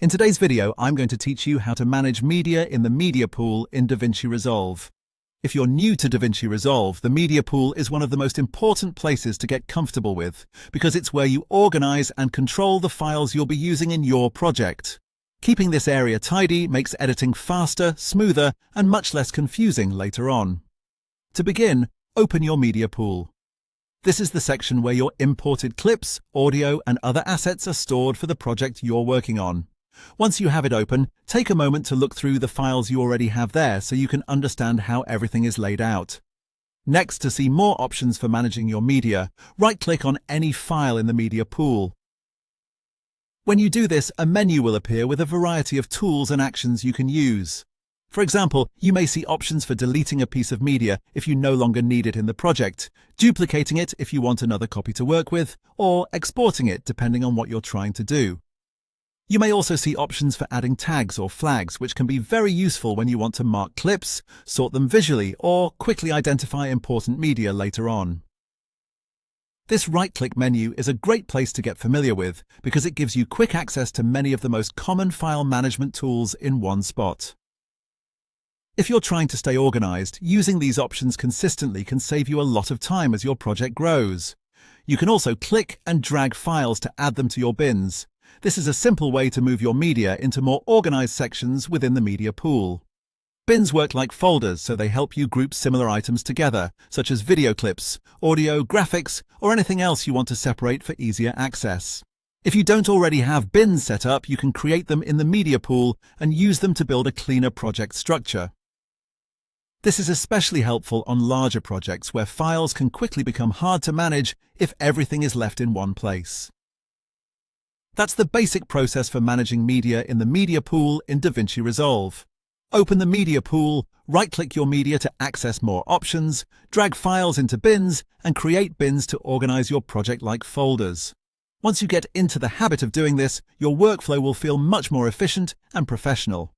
In today's video, I'm going to teach you how to manage media in the media pool in DaVinci Resolve. If you're new to DaVinci Resolve, the media pool is one of the most important places to get comfortable with, because it's where you organize and control the files you'll be using in your project. Keeping this area tidy makes editing faster, smoother, and much less confusing later on. To begin, open your media pool. This is the section where your imported clips, audio, and other assets are stored for the project you're working on. Once you have it open, take a moment to look through the files you already have there so you can understand how everything is laid out. Next, to see more options for managing your media, right-click on any file in the media pool. When you do this, a menu will appear with a variety of tools and actions you can use. For example, you may see options for deleting a piece of media if you no longer need it in the project, duplicating it if you want another copy to work with, or exporting it depending on what you're trying to do. You may also see options for adding tags or flags, which can be very useful when you want to mark clips, sort them visually, or quickly identify important media later on. This right-click menu is a great place to get familiar with because it gives you quick access to many of the most common file management tools in one spot. If you're trying to stay organized, using these options consistently can save you a lot of time as your project grows. You can also click and drag files to add them to your bins. This is a simple way to move your media into more organized sections within the media pool. Bins work like folders, so they help you group similar items together, such as video clips, audio, graphics, or anything else you want to separate for easier access. If you don't already have bins set up, you can create them in the media pool and use them to build a cleaner project structure. This is especially helpful on larger projects where files can quickly become hard to manage if everything is left in one place. That's the basic process for managing media in the media pool in DaVinci Resolve. Open the media pool, right-click your media to access more options, drag files into bins, and create bins to organize your project like folders. Once you get into the habit of doing this, your workflow will feel much more efficient and professional.